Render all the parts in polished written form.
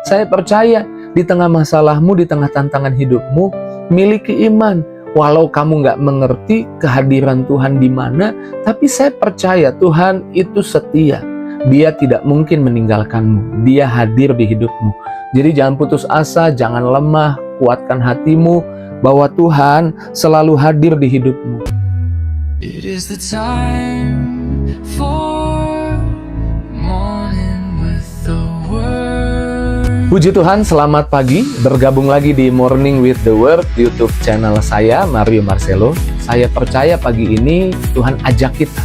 Saya percaya di tengah masalahmu, di tengah tantangan hidupmu, miliki iman. Walau kamu nggak mengerti kehadiran Tuhan di mana, tapi saya percaya Tuhan itu setia. Dia tidak mungkin meninggalkanmu. Dia hadir di hidupmu. Jadi jangan putus asa, jangan lemah, kuatkan hatimu bahwa Tuhan selalu hadir di hidupmu. It is the time for morning with the word. Puji Tuhan, selamat pagi. Bergabung lagi di Morning with the Word YouTube channel saya, Mario Marcelo. Saya percaya pagi ini Tuhan ajak kita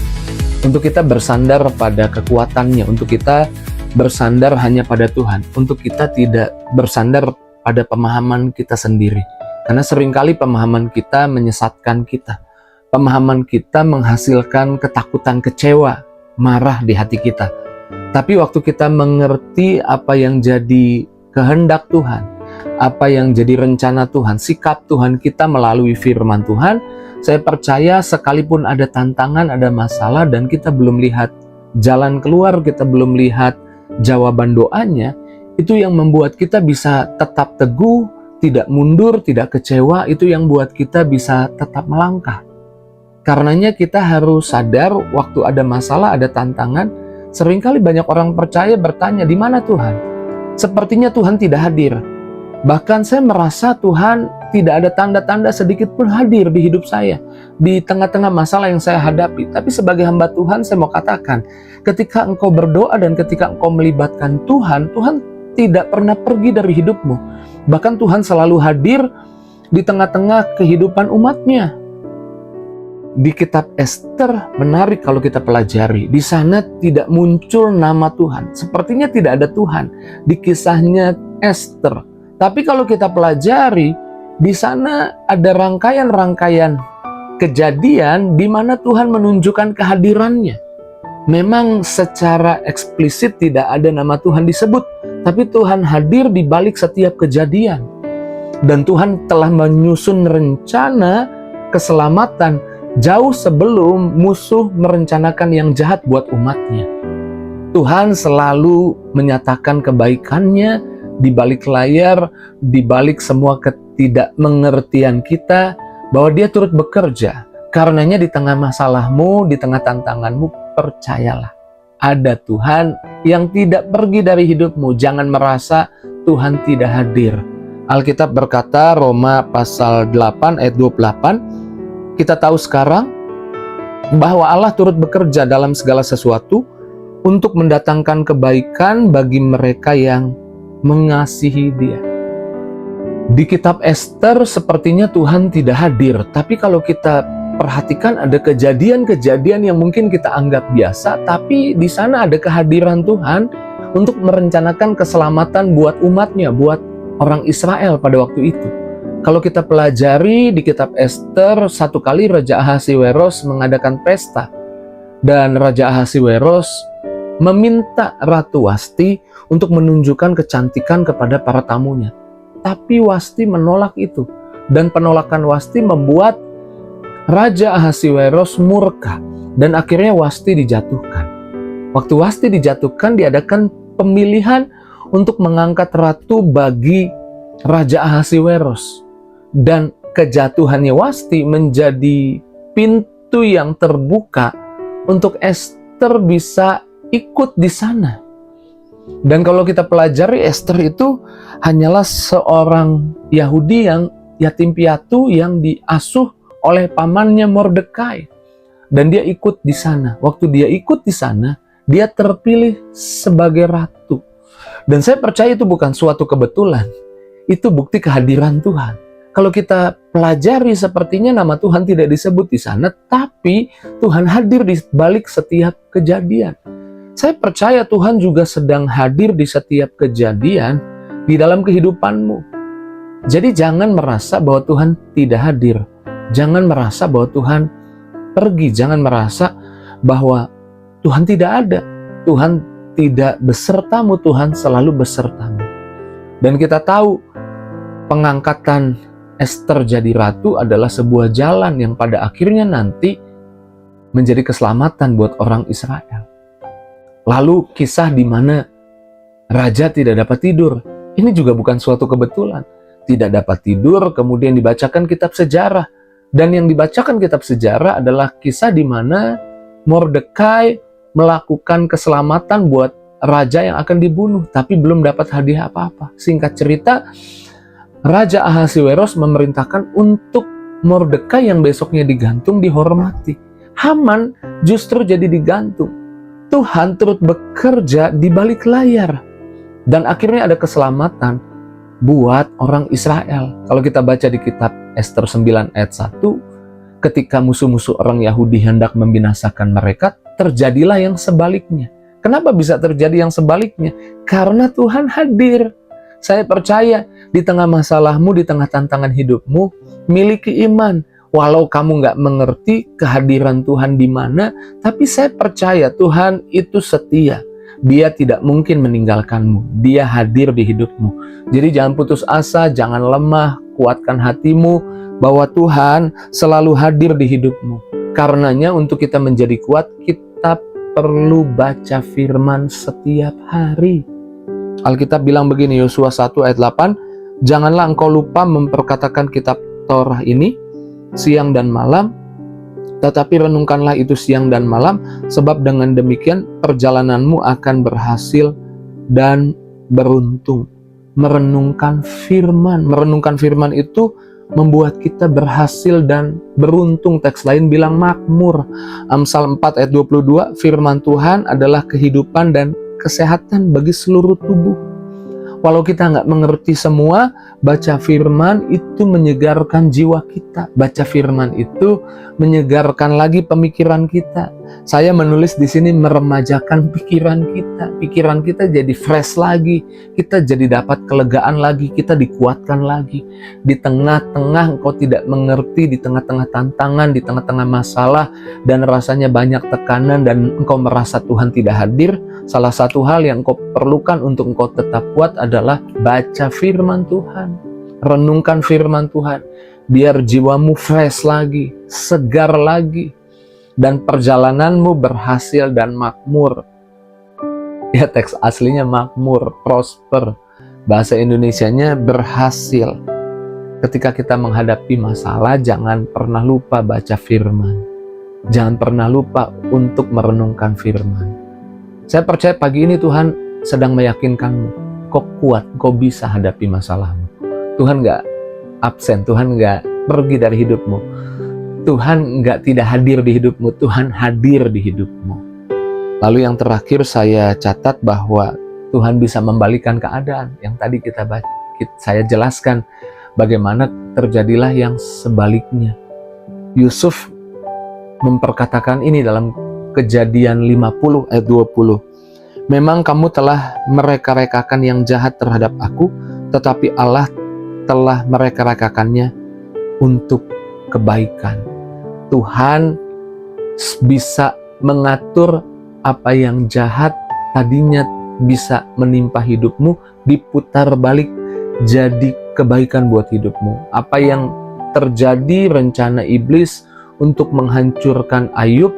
untuk kita bersandar pada kekuatannya, untuk kita bersandar hanya pada Tuhan, untuk kita tidak bersandar pada pemahaman kita sendiri. Karena seringkali pemahaman kita menyesatkan kita. Pemahaman kita menghasilkan ketakutan, kecewa, marah di hati kita. Tapi waktu kita mengerti apa yang jadi kehendak Tuhan, apa yang jadi rencana Tuhan, sikap Tuhan kita melalui firman Tuhan, saya percaya sekalipun ada tantangan, ada masalah, dan kita belum lihat jalan keluar, kita belum lihat jawaban doanya, itu yang membuat kita bisa tetap teguh, tidak mundur, tidak kecewa, itu yang buat kita bisa tetap melangkah. Karenanya kita harus sadar waktu ada masalah, ada tantangan, seringkali banyak orang percaya bertanya, di mana Tuhan? Sepertinya Tuhan tidak hadir. Bahkan saya merasa Tuhan tidak ada tanda-tanda sedikit pun hadir di hidup saya, di tengah-tengah masalah yang saya hadapi. Tapi sebagai hamba Tuhan, saya mau katakan, ketika engkau berdoa dan ketika engkau melibatkan Tuhan, Tuhan tidak pernah pergi dari hidupmu. Bahkan Tuhan selalu hadir di tengah-tengah kehidupan umatnya. Di kitab Ester menarik kalau kita pelajari. Di sana tidak muncul nama Tuhan. Sepertinya tidak ada Tuhan di kisahnya Ester. Tapi kalau kita pelajari, di sana ada rangkaian-rangkaian kejadian di mana Tuhan menunjukkan kehadirannya. Memang secara eksplisit tidak ada nama Tuhan disebut, tapi Tuhan hadir di balik setiap kejadian. Dan Tuhan telah menyusun rencana keselamatan jauh sebelum musuh merencanakan yang jahat buat umatnya. Tuhan selalu menyatakan kebaikannya di balik layar, di balik semua ketidakmengertian kita, bahwa Dia turut bekerja. Karenanya di tengah masalahmu, di tengah tantanganmu, percayalah, ada Tuhan yang tidak pergi dari hidupmu. Jangan merasa Tuhan tidak hadir. Alkitab berkata, Roma pasal 8 ayat 28, kita tahu sekarang bahwa Allah turut bekerja dalam segala sesuatu untuk mendatangkan kebaikan bagi mereka yang mengasihi Dia. Di kitab Ester sepertinya Tuhan tidak hadir, tapi kalau kita perhatikan ada kejadian-kejadian yang mungkin kita anggap biasa, tapi di sana ada kehadiran Tuhan untuk merencanakan keselamatan buat umatnya, buat orang Israel pada waktu itu. Kalau kita pelajari di kitab Ester, satu kali Raja Ahasiweros mengadakan pesta, dan Raja Ahasiweros meminta Ratu Wasti untuk menunjukkan kecantikan kepada para tamunya. Tapi Wasti menolak itu. Dan penolakan Wasti membuat Raja Ahasiweros murka. Dan akhirnya Wasti dijatuhkan. Waktu Wasti dijatuhkan, diadakan pemilihan untuk mengangkat ratu bagi Raja Ahasiweros. Dan kejatuhannya Wasti menjadi pintu yang terbuka untuk Ester bisa ikut di sana. Dan kalau kita pelajari, Ester itu hanyalah seorang Yahudi yang yatim piatu yang diasuh oleh pamannya Mordekai. Dan dia ikut di sana. Waktu dia ikut di sana, dia terpilih sebagai ratu. Dan saya percaya itu bukan suatu kebetulan. Itu bukti kehadiran Tuhan. Kalau kita pelajari, sepertinya nama Tuhan tidak disebut di sana, tapi Tuhan hadir di balik setiap kejadian. Saya percaya Tuhan juga sedang hadir di setiap kejadian di dalam kehidupanmu. Jadi jangan merasa bahwa Tuhan tidak hadir. Jangan merasa bahwa Tuhan pergi. Jangan merasa bahwa Tuhan tidak ada. Tuhan tidak besertamu, Tuhan selalu besertamu. Dan kita tahu pengangkatan Ester jadi ratu adalah sebuah jalan yang pada akhirnya nanti menjadi keselamatan buat orang Israel. Lalu kisah di mana raja tidak dapat tidur. Ini juga bukan suatu kebetulan. Tidak dapat tidur, kemudian dibacakan kitab sejarah. Dan yang dibacakan kitab sejarah adalah kisah di mana Mordekai melakukan keselamatan buat raja yang akan dibunuh, tapi belum dapat hadiah apa-apa. Singkat cerita, Raja Ahasiweros memerintahkan untuk Mordekai yang besoknya digantung dihormati. Haman justru jadi digantung. Tuhan turut bekerja di balik layar. Dan akhirnya ada keselamatan buat orang Israel. Kalau kita baca di kitab Ester 9 ayat 1, ketika musuh-musuh orang Yahudi hendak membinasakan mereka, terjadilah yang sebaliknya. Kenapa bisa terjadi yang sebaliknya? Karena Tuhan hadir. Saya percaya di tengah masalahmu, di tengah tantangan hidupmu, miliki iman. Walau kamu nggak mengerti kehadiran Tuhan di mana, tapi saya percaya Tuhan itu setia. Dia tidak mungkin meninggalkanmu. Dia hadir di hidupmu. Jadi jangan putus asa, jangan lemah, kuatkan hatimu bahwa Tuhan selalu hadir di hidupmu. Karenanya untuk kita menjadi kuat, kita perlu baca firman setiap hari. Alkitab bilang begini, Yosua 1 ayat 8, janganlah engkau lupa memperkatakan kitab Torah ini siang dan malam, tetapi renungkanlah itu siang dan malam, sebab dengan demikian perjalananmu akan berhasil dan beruntung. Merenungkan firman itu membuat kita berhasil dan beruntung. Teks lain bilang makmur. Amsal 4 ayat 22, firman Tuhan adalah kehidupan dan kesehatan bagi seluruh tubuh. Walau kita nggak mengerti semua, baca firman itu menyegarkan jiwa kita. Baca firman itu menyegarkan lagi pemikiran kita. Saya menulis di sini meremajakan pikiran kita. Pikiran kita jadi fresh lagi. Kita jadi dapat kelegaan lagi. Kita dikuatkan lagi. Di tengah-tengah engkau tidak mengerti, di tengah-tengah tantangan, di tengah-tengah masalah, dan rasanya banyak tekanan, dan engkau merasa Tuhan tidak hadir, salah satu hal yang engkau perlukan untuk engkau tetap kuat adalah baca firman Tuhan. Renungkan firman Tuhan. Biar jiwamu fresh lagi, segar lagi, dan perjalananmu berhasil dan makmur. Ya, teks aslinya makmur, prosper. Bahasa Indonesianya berhasil. Ketika kita menghadapi masalah, jangan pernah lupa baca firman. Jangan pernah lupa untuk merenungkan firman. Saya percaya pagi ini Tuhan sedang meyakinkanmu. Kau kuat, kau bisa hadapi masalahmu. Tuhan gak absen, Tuhan gak pergi dari hidupmu. Tuhan nggak tidak hadir di hidupmu, Tuhan hadir di hidupmu. Lalu yang terakhir saya catat bahwa Tuhan bisa membalikan keadaan. Yang tadi saya jelaskan bagaimana terjadilah yang sebaliknya. Yusuf memperkatakan ini dalam Kejadian 50 ayat 20. Memang kamu telah mereka-rekakan yang jahat terhadap aku, tetapi Allah telah mereka-rekakannya untuk kebaikan. Tuhan bisa mengatur apa yang jahat tadinya bisa menimpa hidupmu, diputar balik jadi kebaikan buat hidupmu. Apa yang terjadi rencana iblis untuk menghancurkan Ayub,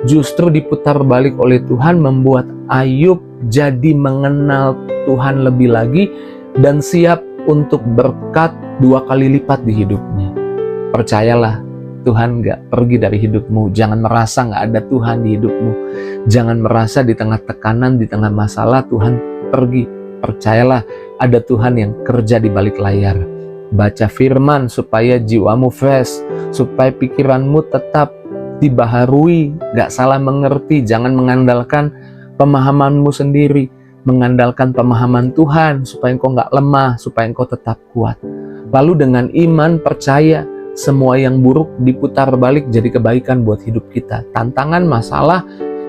justru diputar balik oleh Tuhan, membuat Ayub jadi mengenal Tuhan lebih lagi dan siap untuk berkat 2 kali lipat di hidupnya. Percayalah, Tuhan gak pergi dari hidupmu. Jangan merasa gak ada Tuhan di hidupmu. Jangan merasa di tengah tekanan, di tengah masalah Tuhan pergi. Percayalah, ada Tuhan yang kerja di balik layar. Baca firman supaya jiwamu fresh, supaya pikiranmu tetap dibaharui, gak salah mengerti. Jangan mengandalkan pemahamanmu sendiri, mengandalkan pemahaman Tuhan supaya engkau gak lemah, supaya engkau tetap kuat. Lalu dengan iman percaya, semua yang buruk diputar balik jadi kebaikan buat hidup kita. Tantangan, masalah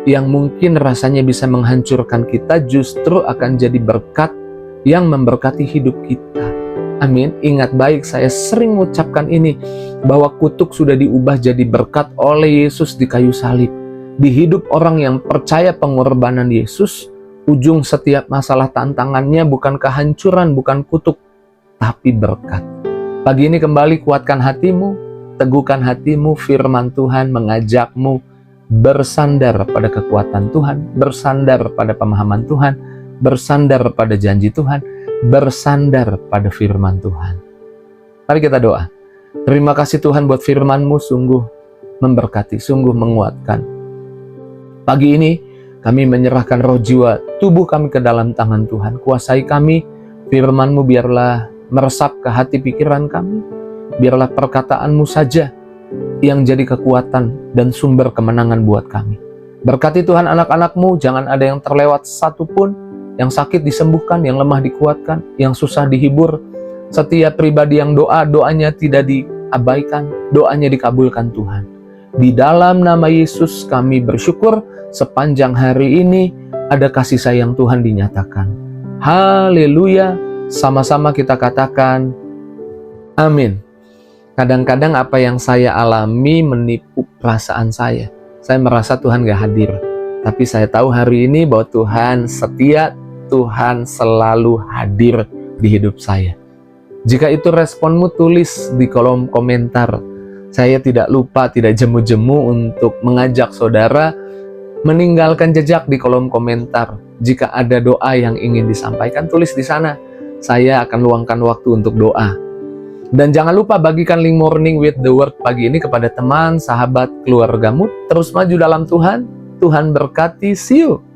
yang mungkin rasanya bisa menghancurkan kita justru akan jadi berkat yang memberkati hidup kita. Amin. Ingat baik, saya sering mengucapkan ini, bahwa kutuk sudah diubah jadi berkat oleh Yesus di kayu salib. Di hidup orang yang percaya pengorbanan Yesus, ujung setiap masalah tantangannya bukan kehancuran, bukan kutuk, tapi berkat. Pagi ini kembali kuatkan hatimu, teguhkan hatimu. Firman Tuhan mengajakmu bersandar pada kekuatan Tuhan, bersandar pada pemahaman Tuhan, bersandar pada janji Tuhan, bersandar pada firman Tuhan. Mari kita doa. Terima kasih Tuhan buat firman-Mu, sungguh memberkati, sungguh menguatkan. Pagi ini kami menyerahkan roh, jiwa, tubuh kami ke dalam tangan Tuhan. Kuasai kami, firman-Mu biarlah meresap ke hati pikiran kami. Biarlah perkataan-Mu saja yang jadi kekuatan dan sumber kemenangan buat kami. Berkati Tuhan anak-anak-Mu, jangan ada yang terlewat satupun, yang sakit disembuhkan, yang lemah dikuatkan, yang susah dihibur. Setiap pribadi yang doanya tidak diabaikan, doanya dikabulkan Tuhan. Di dalam nama Yesus kami bersyukur, sepanjang hari ini ada kasih sayang Tuhan dinyatakan. Haleluya, sama-sama kita katakan, amin. Kadang-kadang apa yang saya alami menipu perasaan saya. Saya merasa Tuhan gak hadir. Tapi saya tahu hari ini bahwa Tuhan setia, Tuhan selalu hadir di hidup saya. Jika itu responmu, tulis di kolom komentar. Saya tidak lupa, tidak jemu-jemu untuk mengajak saudara meninggalkan jejak di kolom komentar. Jika ada doa yang ingin disampaikan, tulis di sana. Saya akan luangkan waktu untuk doa. Dan jangan lupa bagikan link Morning with the Word pagi ini kepada teman, sahabat, keluargamu. Terus maju dalam Tuhan. Tuhan berkati. See you.